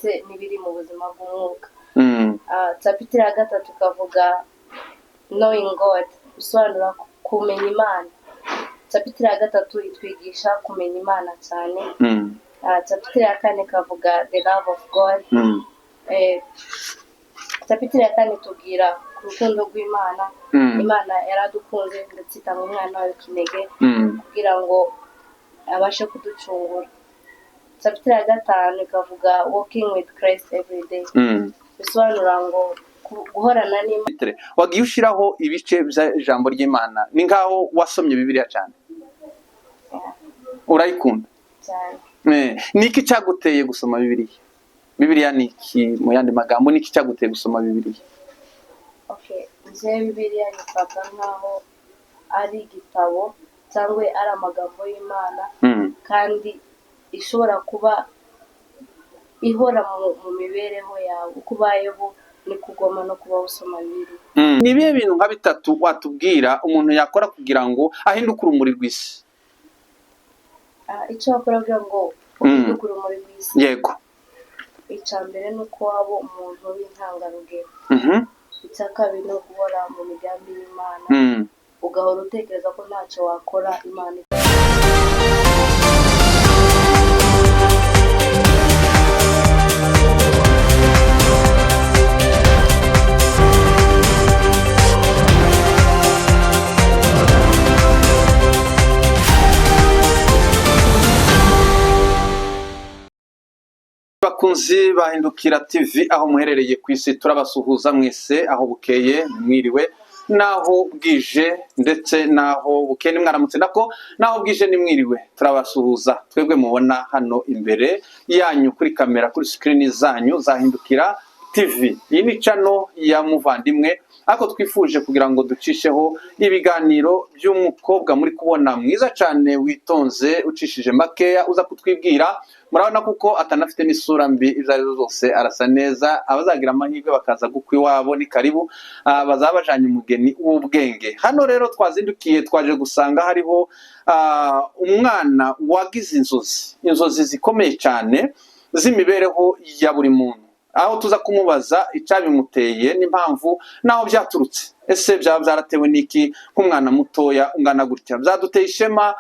ndetse n'ibiri mu buzima bw'umwuka. Chapter ya gatatu kavuga knowing God, bisobanura kumenya Imana. Chapter ya gatatu itwigisha kumenya Imana cyane. Chapter ya kane kavuga the love of God. Chapter ya kane tubwira ku rukundo rw'Imana. Imana yaradukunze ndetse itanga umwana wayo kinege kugira ngo abashe kuducungura. Chapter ya gatanu ikavuga walking with Christ every day. Bisobanura ngo guhorana n'Imana. Wagiye ushiraho ibice by'ijambo ry'Imana, ni ngaho wasomye Bibiliya cyane? Urayikunda cyane? Niki cyaguteye gusoma Bibiliya? Bibiliya niki, mu yandi magambo niki cyaguteye gusoma Bibiliya? Bibiliya nifata nkaho ari igitabo cyangwa ari amagambo y'Imana, kandi ishobora kuba ihora mu mibereho yawe, uko ubayeho ni kugoma no kuba usoma Bibiliya. Ni bihe bintu nka bitatu watubwira umuntu yakora kugira ngo ahinduke urumuri rw'isi? Icyo wakora kugira ngo uhinduke urumuri rw'isi? Yego. Icya mbere ni uko waba umuntu w'intangarugero. Icya kabiri ni guhora mu migambi y'Imana, ugahora utekereza ko ntacyo wakora Imana. Bakunzi bahindukira TV aho muherereye ku isi, turabasuhuza mwese aho bukeye mwiriwe, naho bwije ndetse naho bukeye ni mwaramutse, nako naho bwije ni mwiriwe. Turabasuhuza twebwe mubona hano imbere yanyu kuri kamera, kuri screen zanyu zahindukira TV. Iyi ni channel ya muvandimwe, ako twifuje kugira ngo ducisheho ibiganiro by'umukobwa muri kubona mwiza cyane, witonze, ucishije makeya, uza kutwibwira. Murabona kuko atanafite n'isura mbi, ibyo zose arasa neza. Abazagira amahirwe bakaza gukwi wabo ni karibu, bazabajanye umugeni w'ubwenge. Hano rero twazindukiye, twaje gusanga hariho umwana wagize inzozi zikomeye cyane z'imibereho ya buri muntu, aho tuza kumubaza icyabimuteye n'impamvu naho byaturutse. Ese byaba byaratewe n'iki nk'umwana mutoya ungana gutya? Byaduteye ishema,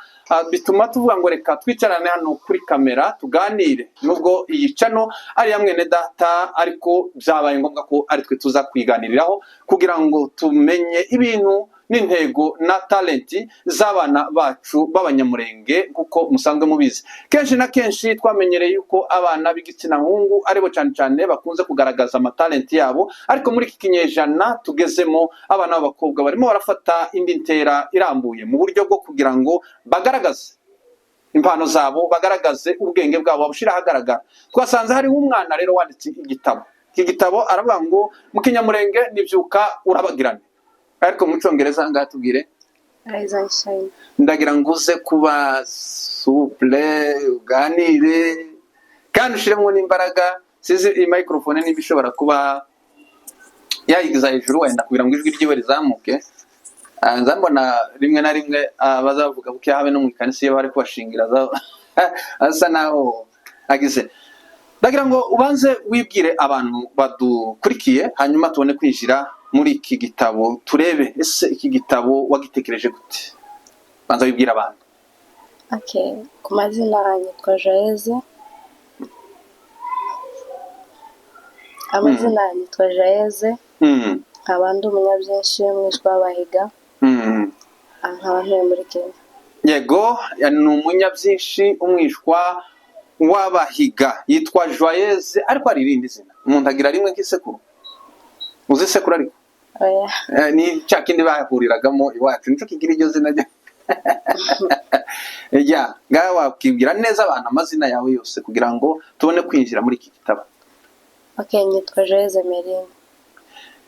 bituma tuvuga ngo reka twicarane hano kuri kamera tuganire. Nubwo iyi channel ari ya mwene data, ariko byabaye ngombwa ko ari twe tuza kwiganiriraho kugira ngo tumenye ibintu n'intego na talenti z'abana bacu b'abanyamurenge. Kuko musanzwe mubizi kenshi na kenshi twamenyereye yuko abana b'igitsina hungu aribo cyane cyane bakunze kugaragaza amatalenti yabo, ariko muri iki kinyejana tugezemo abana b'abakobwa barimo barafata indi ntera irambuye mu buryo bwo kugira ngo bagaragaze impano zabo, bagaragaze ubwenge bwabo, babushira ahagaragara. Twasanze hari umwana rero wanditse igitabo. Iki gitabo aravuga ngo mu kinyamurenge nibyuka urabagirane, ariko mu cyongereza ngatubwire Rise and shine. Ndagira ngo uze kuba souple, uganire kandi ushiremo n'imbaraga. Sizi iyi microphone niba ishobora kuba yayigiza hejuru wenda kugira ngo ijwi ryiwe rizamuke. Nzambona rimwe na rimwe bazavuga buke habe no mu ikanisi iyo bari kubashingira asa naho agize. Ndagira ngo ubanze wibwire abantu badukurikiye, hanyuma tubone kwinjira muri iki gitabo, turebe ese iki gitabo wagitekereje gute. Banza wibwire abantu. Ku mazina yitwa Jaeze. Amazina yitwa Jaeze. Abandi umunyabyinshi mwishwa abahiga. Nkaba ntuye muri Kenya. Yego, ni umunyabyinshi umwishwa w'abahiga, yitwa Jaeze, ariko ari irindi zina. Umuntu agira rimwe nk'isekuru. Uzi isekuru ariko? Oya. Ni cya kindi bahuriragamo iwacu, nico kigira iryo zina rye. Ngaho wakibwira neza abantu amazina yawe yose kugira ngo tubone kwinjira muri iki gitabo. Nitwa Jaeze Merine.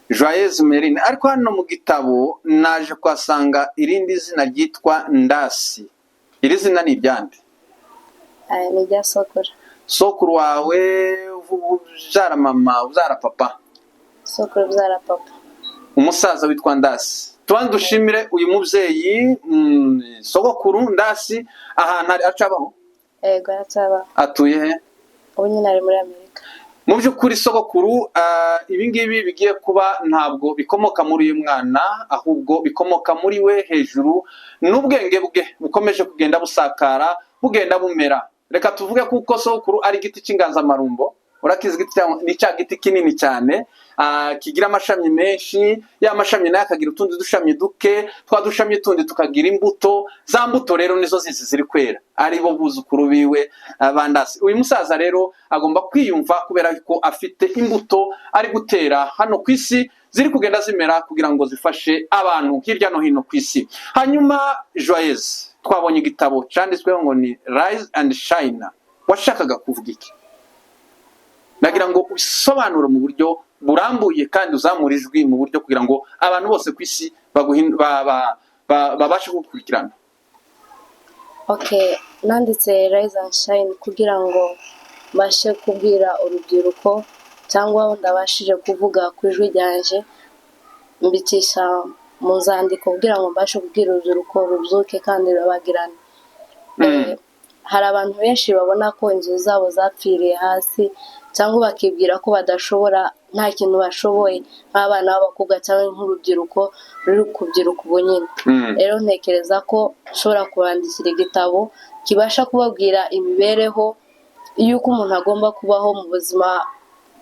Jaeze Merine, ariko hano mu gitabo naje kwasanga irindi zina ryitwa Ndasi. Iri zina ni iryande? Ni rya sokuru. Sokuru wawe ubyara mama, ubyara papa? Sokuru ubyara papa. Umusaza witwa Ndasi. Tubanze dushimire uyu mubyeyi sogokuru Ndasi, ahantu acabaho? Yego, acabaho. Atuye he? Ubu nyine ari muri Amerika. mu by'ukuri sogokuru ibi ngibi bigiye kuba ntabwo bikomoka muri uyu mwana, ahubwo bikomoka muri we hejuru n'ubwenge bwe bukomeje kugenda busakara bugenda bumera. Reka tuvuge kuko sogokuru ari igiti cy'inganzamarumbo. Urakizi igiti ni cya giti kinini cyane kigira amashami menshi, ya mashami nayo akagira utundi dushami duke, twa dushami tundi tukagira imbuto. Za mbuto rero nizo zizi ziri kwera, ari bo buzukuru biwe bandasi. Uyu musaza rero agomba kwiyumva kubera ko afite imbuto ari gutera hano ku isi ziri kugenda zimera kugira ngo zifashe abantu hirya no hino ku isi. Hanyuma Joyeuse, twabonye igitabo cyanditsweho ngo ni Rise and Shine. Washakaga kuvuga iki? Nagira ngo ubisobanure mu buryo burambuye kandi uzamura ijwi mu buryo kugira ngo abantu bose ku isi babashe gukurikirana. Okay, nanditse Rise and Shine kugira ngo mbashe kubwira urubyiruko cyangwa ndabashije kuvuga ku ijwi ryanje, mbicisha mu nzandiko kugira ngo mbashe kubwira urubyiruko rubyuke kandi rubagirane. Hari abantu benshi babona ko inzu zabo zapfiriye hasi cyangwa bakibwira ko badashobora, nta kintu bashoboye, nk'abana b'abakobwa cyangwa nk'urubyiruko ruri kubyiruka ubu nyine. Rero ntekereza ko nshobora kubandikira igitabo kibasha kubabwira imibereho y'uko umuntu agomba kubaho mu buzima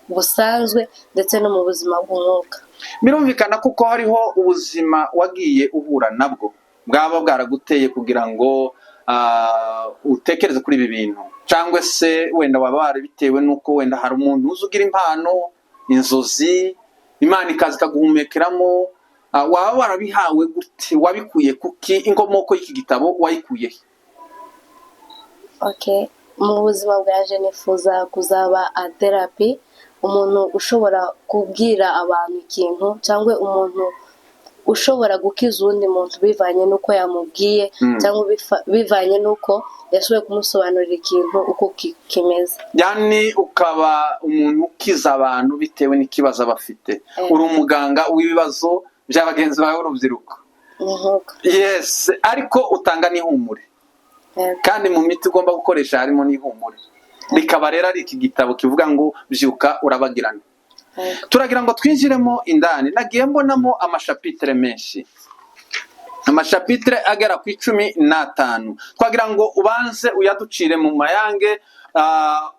busanzwe ndetse no mu buzima bw'umwuka. Birumvikana kuko hariho ubuzima wagiye uhura nabwo bwaba bwaraguteye kugira ngo utekereze kuri ibi bintu, cyangwa se wenda waba warabitewe n'uko wenda hari umuntu uzugira impano, inzozi, Imana ikaza ikaguhumekeramo. Waba warabihawe gute? Wabikuye kuki? Inkomoko y'iki gitabo wayikuye he? Okay, mu buzima bwaje nifuza kuzaba a therapy, umuntu ushobora kubwira abantu ikintu cyangwa umuntu ushobora gukiza undi muntu bivanye n'uko yamubwiye cyangwa bivanye n'uko yashoboye kumusobanurira ikintu uko kimeze. Yani ukaba umuntu ukiza abantu bitewe n'ikibazo bafite. Uri umuganga w'ibibazo by'abagenzi bawe urubyiruko. Yes, ariko utanga n'ihumure. Kandi mu miti ugomba gukoresha harimo n'ihumure. Bikaba rero ari iki gitabo kivuga ngo byuka urabagirana. Turagira ngo twinjiremo indani. Nagiye mbonamo amashapitre menshi, amashapitre agera ku 15. Twagira ngo ubanze uyaducire mu mayange,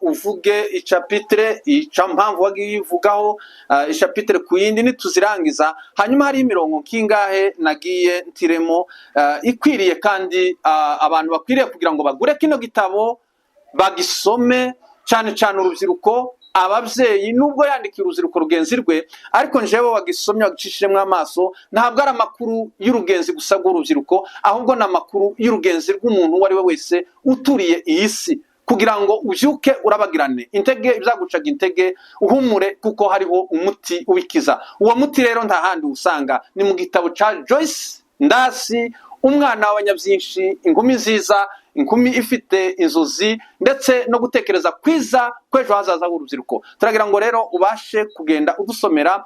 uvuge ichapitre mpamvu wagivugaho ichapitre ku yindi nituzirangiza. Hanyuma hari imirongo kingahe nagiye ntiremo ikwiriye kandi abantu bakwiriye kugira ngo bagure kino gitabo bagisome, cyane cyane urubyiruko, ababyeyi. Nubwo yandikira urubyiruko rugenzi rwe, ariko njewe wagisomye wagicishijemo amaso, ntabwo ari amakuru y'urugenzi gusa rw'urubyiruko, ahubwo ni amakuru y'urugenzi rw'umuntu uwo ari we wese uturiye iyi si, kugira ngo ubyuke urabagirane intege ibyagucaga intege, uhumure kuko hariho umuti ubikiza. Uwo muti rero nta handi usanga, ni mu gitabo cya Joyce Ndasi, umwana w'abanyabyinshi, inkumi nziza, inkumi ifite inzozi ndetse no gutekereza kwiza kw'ejo hazaza h'urubyiruko. Turagira ngo rero ubashe kugenda udusomera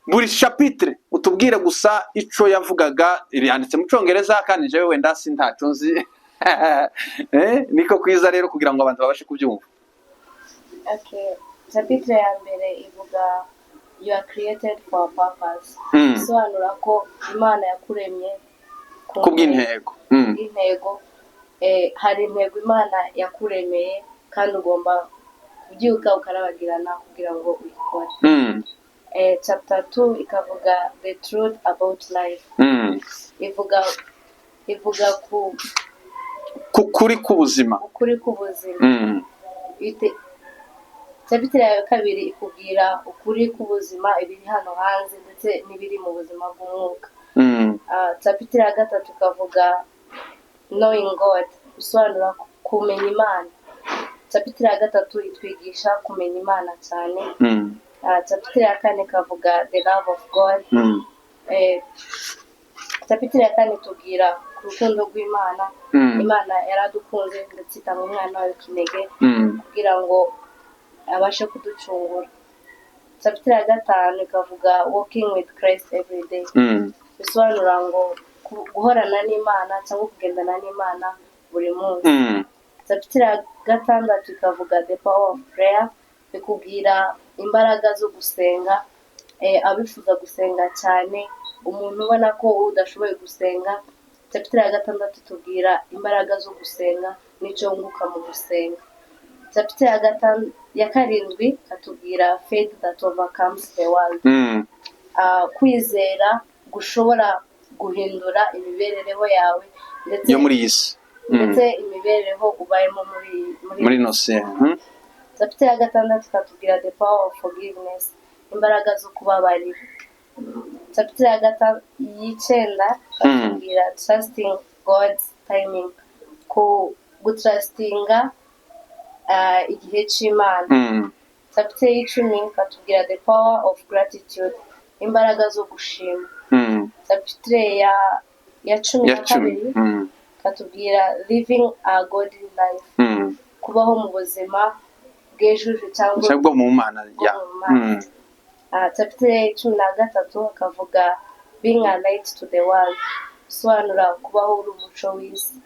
buri chapitre, utubwire gusa ico yavugaga. Yanditse mu Cyongereza kandi jewe wenda sintaco nzi niko kwiza rero kugira ngo abantu babashe kubyumva. Okay, chapitre ya mbere ivuga you are created for a purpose. Sobanura ko Imana yakuremye kubw'intego. Intego, hari intego Imana yakuremeye kandi ugomba kubyuka ukarabagirana kugira ngo uyikore. Chapter 2 ikavuga the truth about life. Ivuga kuri kubuzima. Chapter ya kabiri ikubwira ukuri kubuzima, ibiri hano hanze ndetse n'ibiri mu buzima bw'umwuka. Chapter ya gatatu kavuga knowing God, usobanura kumenya Imana. Chapter ya gatatu itwigisha kumenya Imana cyane. Chapter ya kane kavuga the love of God. Chapter ya kane tubwira ku rukundo rw'Imana. Imana yaradukunze ndetse itanga umwana wayo kinege kugira ngo abashe kuducungura. Chapter ya gatanu ikavuga walking with Christ every day. Bisobanura ngo guhorana n'Imana cyangwa kugendana n'Imana buri munsi. chapter ya gatandatu ikavuga the power of prayer, bikubwira imbaraga zo gusenga, abifuza gusenga cyane, umuntu ubona ko udashoboye gusenga. Chapter ya gatandatu tubwira imbaraga zo gusenga n'icyo wunguka mu gusenga. Chapter ya karindwi katubwira faith that overcomes the world. Kwizera gushobora guhindura imibereho yawe ndetse yo muri isi, ndetse imibereho ubayemo muri nose. Chapter ya gatandatu katubwira the power of forgiveness, imbaraga zo kubabarira. Chapter ya y'icyenda katubwira trusting God's timing, gutrustinga igihe cy'Imana. Chapter y'icumi katubwira the power of gratitude, imbaraga zo gushima. Chapter ya cumi na kabiri katubwira living a godly life, kubaho mu buzima bwejuje cyangwa bwo mu Mana. Chapter ya cumi na gatatu akavuga being a light to the world, bisobanura kubaho uri umuco w'isi.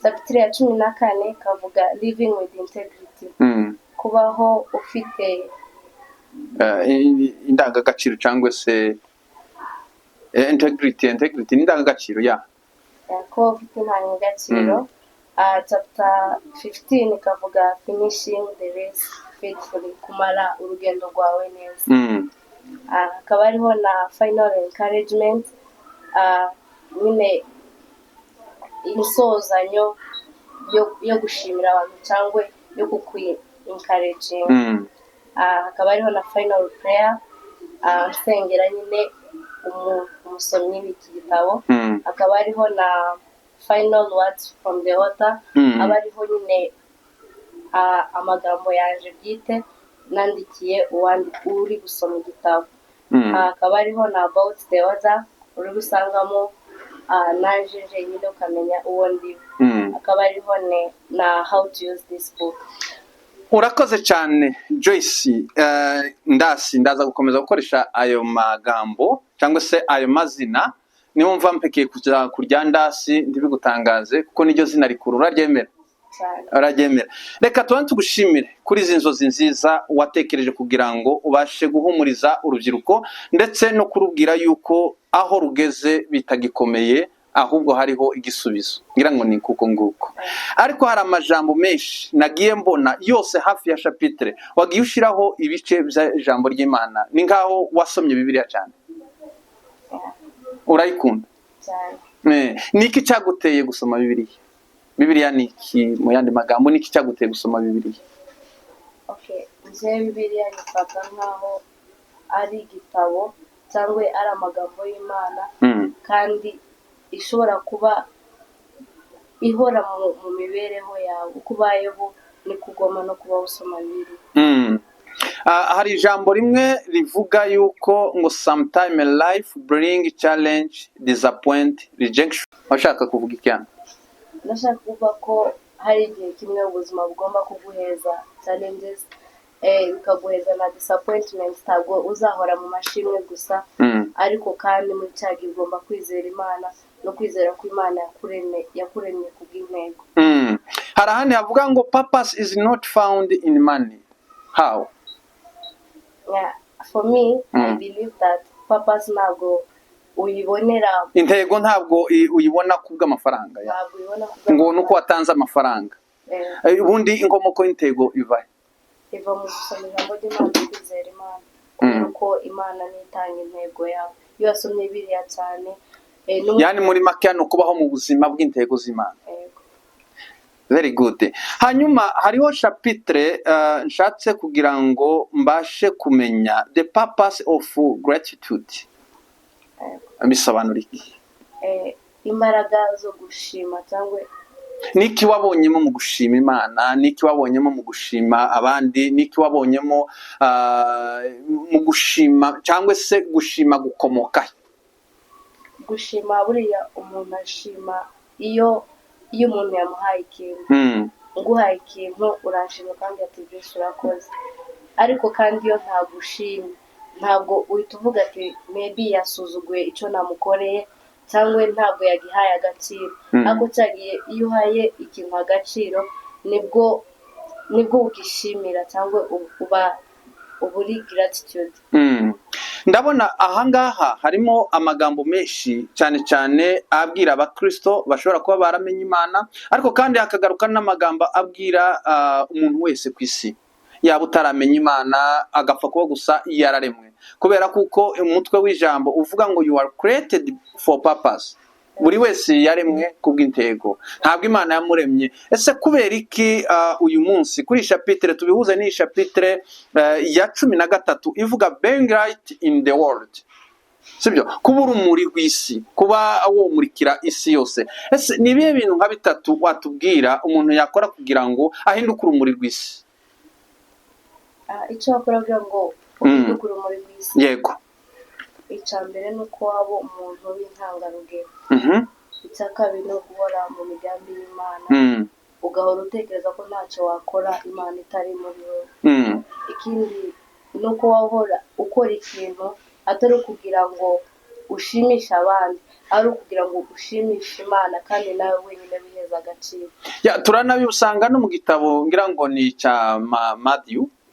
Chapter ya cumi na kane kavuga living with integrity, kubaho ufite indangagaciro cyangwa se integrity ni indangagaciro kuba ufite indangagaciro. Chapter 15 kavuga finishing the race faithfully, kumara urugendo rwawe neza. Hakaba hariho na final encouragement, nyine insozanyo yo gushimira abantu cyangwa yo encouraging. Hakaba hariho na final prayer, nsengera nyine umusomyi w'iki gitabo. Hakaba hariho na final words from the author, aba hariho nyine amagambo yanje bwite nandikiye uri gusoma igitabo. Hakaba hariho na about the author, uri gusangamo naje nyine ukamenya uwo ndiwe. Hakaba hariho na how to use this book. Urakoze cyane Joyce. Ndaza gukomeza gukoresha ayo magambo cyangwa se ayo mazina, niyo mva mpekeye kuja kurya ndasi ndibigutangaze kuko niryo zina rikuru. Uraryemera? Reka tugushimire kuri izi nzozi nziza watekereje kugira ngo ubashe guhumuriza urubyiruko ndetse no kurubwira yuko aho rugeze bitagikomeye, ahubwo hariho igisubizo. Ngira ngo ni kuko nguko. Ariko hari amajambo menshi nagiye mbona yose hafi ya chapitre wagiye ushiraho ibice by'ijambo ry'Imana, ni ngaho wasomye Bibiliya cyane. Urayikunda cyane? Niki cyaguteye gusoma Bibiliya? Bibiliya niki, mu yandi magambo niki cyaguteye gusoma Bibiliya? Bibiliya nifata nkaho ari igitabo cyangwa ari amagambo y'Imana, kandi ishobora kuba ihora mu mibereho yawe, uko ubayeho ni kugoma no kuba usoma Bibiliya. Hari ijambo rimwe rivuga yuko ngo sometime life bring challenge, disappoint, rejection. Washaka kuvuga iki hano? Ndashaka kuvuga ko hari igihe kimwe ubuzima bugomba kuguheza challenges, bikaguheza na disappointment. Ntabwo uzahora mu mashimwe gusa, ariko kandi muri cyagi ugomba kwizera Imana no kwizera ko Imana yakuremye kubw'intego. Hari ahandi havuga ngo purpose is not found in money. How? For me, I believe that purpose ntabwo uyibonera, intego ntabwo uyibona kubw'amafaranga ngo nuko watanze amafaranga. Ubundi inkomoko y'intego iva mu gusoma ijambo ry'Imana, kwizera Imana, kuko Imana nitanga intego yawe. Iyo wasomye Bibiliya cyane, yani muri make no kubaho mu buzima bw'intego z'Imana. Very good. Hanyuma hariho chapitre nshatse kugira ngo mbashe kumenya the purpose of gratitude. Bisobanura iki? Imbaraga zo gushima cyangwa niki wabonyemo mu gushima Imana, niki wabonyemo mu gushima abandi, niki wabonyemo mu gushima cyangwa se gushima gukomoka? Gushima buriya umuntu ashima iyo umuntu yamuhaye ikintu. Nguhaye ikintu urashima kandi ati byose urakoze. Ariko kandi iyo ntagushimye, ntabwo uhita uvuga ati maybe yasuzuguye icyo namukoreye cyangwa ntabwo yagihaye agaciro. Ariko cyagiye iyo uhaye ikintu agaciro nibwo ugishimira cyangwa uba uri gratitude. Ndabona ahangaha harimo amagambo menshi cyane cyane abwira abakristo bashobora kuba baramenye Imana, ariko kandi hakagaruka n'amagambo abwira umuntu wese ku isi yaba utaramenya Imana agapfa kuba gusa yararemwe, kubera kuko umutwe w'ijambo uvuga ngo you are created for purpose. Buri wese yaremwe kubw'intego, ntabwo Imana yamuremye. Ese kubera iki uyu munsi kuri chapitre tubihuze ni chapitre ya 13 ivuga being light in the world, sibyo? Kuba urumuri rw'isi, kuba womurikira isi yose. Ese ni bihe bintu nka bitatu watubwira umuntu yakora kugira ngo ahinduke urumuri rw'isi? Icyo wakora kugira ngo uhinduke urumuri rw'isi, yego, icyambere ni uko waba umuntu w'intangarugero. Icya kabiri ni guhora mu migambi y'Imana, ugahora utekereza ko ntacyo wakora Imana itari muri wowe. Ikindi ni uko wahora ukora ikintu atari ukugira ngo ushimishe abandi, ari ukugira ngo ushimishe Imana kandi nawe wenyine wiheza agaciro. Turanabisanga no mu gitabo ngira ngo ni cya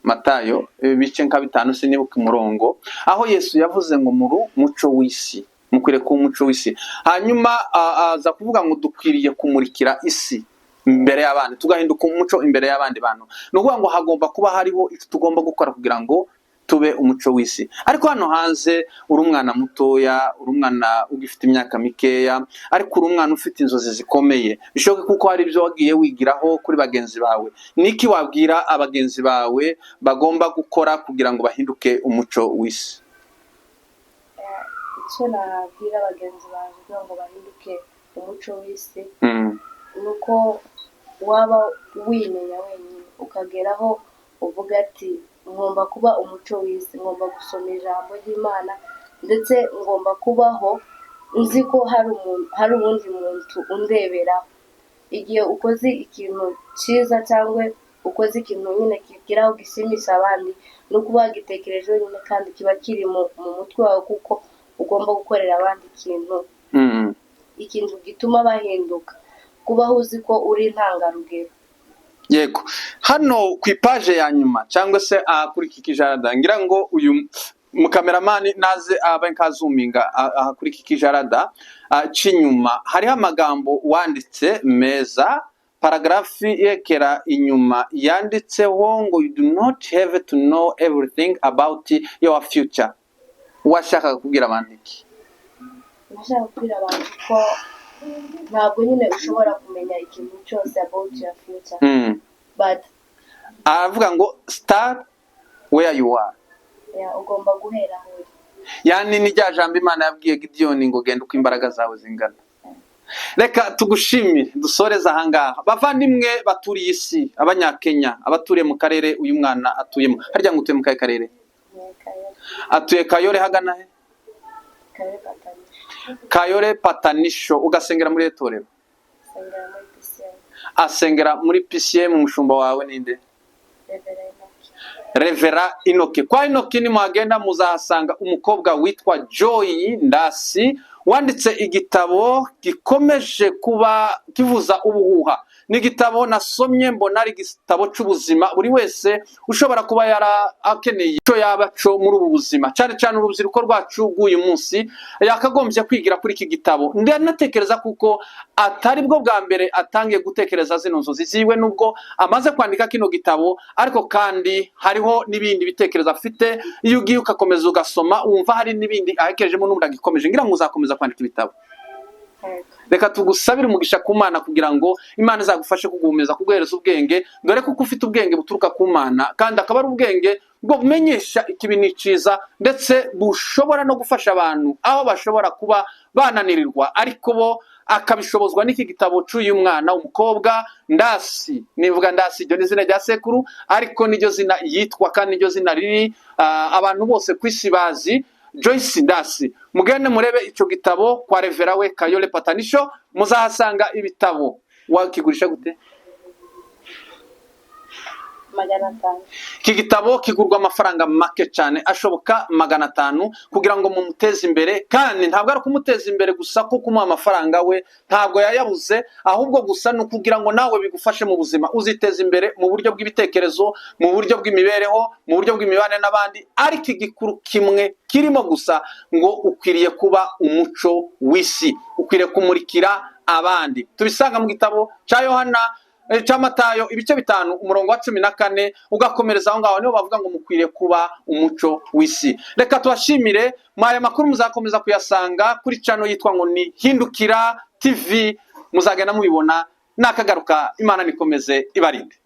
Matayo ibice nka 5 sinibuka umurongo, aho Yesu yavuze ngo muri muco w'isi, mukwire ku muco w'isi. Hanyuma aza kuvuga ngo dukwiriye kumurikira isi imbere y'abandi, tugahinduka umuco imbere y'abandi bantu. No kuvuga ngo hagomba kuba hariho icyo tugomba gukora kugira ngo tube umuco w'isi. Ariko hano hanze uri umwana mutoya, uri umwana ugifite imyaka mikeya, ariko uri umwana ufite inzozi zikomeye, bishoboke kuko hari ibyo wagiye wigiraho kuri bagenzi bawe. Niki wabwira abagenzi bawe bagomba gukora kugira ngo bahinduke umuco w'isi? Icyo nabwira abagenzi bawe kugira ngo bahinduke umuco w'isi nuko waba wimenya wenyine ukageraho uvuga ati ngomba kuba umuco w'isi, ngomba gusoma ijambo ry'Imana, ndetse ngomba kubaho nzi ko hari uwundi muntu undebera. Igihe ukoze ikintu cyiza cyangwa ukoze ikintu nyine kigeraho gishimisha abandi, no kuba wagitekereje nyine kandi kiba kiri mu mutwe wawe, kuko ugomba gukorera abandi ikintu gituma bahinduka, kubaho uzi ko uri intangarugero. Yego, hano ku ipaje ya nyuma cyangwa se kuri iki kijarada, ngira ngo uyu mukameramani naze aba nkazuminga kuri iki kijarada cy'inyuma hariho amagambo wanditse meza, paragrafi yekera inyuma yanditseho ngo you do not have to know everything about your future. Washaka kubwira abantu iki? Nashaka kubwira abantu ko ntabwo nyine ushobora kumenya ikintu cyose about your future, but aravuga ngo start where you are. Ugomba guhera aho uri. Yani ni rya jambo Imana yabwiye Gideon ngo genda uko imbaraga zawe zingana. Reka tugushimire, dusoreza ahangaha. Bavandimwe baturiye isi, abanyakenya, abaturiye mu karere uyu mwana atuyemo. Harya ngo utuye mu kahe karere? Atuye Kayore, hagana he? Kayore Patanisho. Ugasengera muri etorero? Asengera muri PCM. Umushumba wawe ninde? Revera Inoke. Kwa Inoke ni mwagenda muzahasanga umukobwa witwa Joy Ndasi wanditse igitabo gikomeje kuba kivuza ubuhuha. Ni igitabo nasomye mbona ari igitabo cy'ubuzima buri wese ushobora kuba yarakeneye cyo yabaco muri ubu buzima, cyane cyane urubyiruko rwacu rw'uyu munsi yakagombye kwigira kuri iki gitabo. Ndanatekereza kuko atari bwo bwa mbere atangiye gutekereza zino nzozi ziwe, nubwo amaze kwandika kino gitabo, ariko kandi hariho n'ibindi bitekerezo afite. Iyo ugiye ugakomeza ugasoma wumva hari n'ibindi ahekejemo n'ubundi agikomeje. Ngira ngo uzakomeza kwandika ibitabo. Reka tugusabire umugisha ku Mana kugira ngo Imana izagufashe kuguhumeza, kuguhereza ubwenge, dore kuko ufite ubwenge buturuka ku Mana, kandi akaba ari ubwenge bwo bumenyesha ikibi n'iciza, ndetse bushobora no gufasha abantu aho bashobora kuba bananirirwa, ariko bo akabishobozwa n'iki gitabo cy'uyu mwana w'umukobwa Ndasi. Nivuga Ndasi iryo ni izina rya sekuru, ariko niryo zina yitwa kandi niryo zina riri abantu bose ku isi bazi, Joyce Ndasi. Mugende murebe icyo gitabo kwa Revera we Kayole Patanisho, muzahasanga ibitabo. Wakigurisha gute? 500. Iki gitabo kigurwa amafaranga make cyane ashoboka 500 kugira ngo mumuteze imbere, kandi ntabwo ari kumuteza imbere gusa kuko kumuha amafaranga we ntabwo yayabuze, ahubwo gusa no kugira ngo nawe bigufashe mu buzima uziteza imbere mu buryo bw'ibitekerezo, mu buryo bw'imibereho, mu buryo bw'imibane n'abandi. Ariko igikuru kimwe kirimo gusa ngo ukwiriye kuba umuco w'isi, ukwiriye kumurikira abandi. Tubisanga mu gitabo cya Yohana cya Matayo ibice 5 umurongo wa 14 ugakomereza aho ngaho, niho bavuga ngo mukwiriye kuba umuco w'isi. Reka tubashimire, mwaya makuru muzakomeza kuyasanga kuri channel yitwa ngo ni Hindukira TV, muzagenda mubibona. Nakagaruka, Imana nikomeze ibarinde.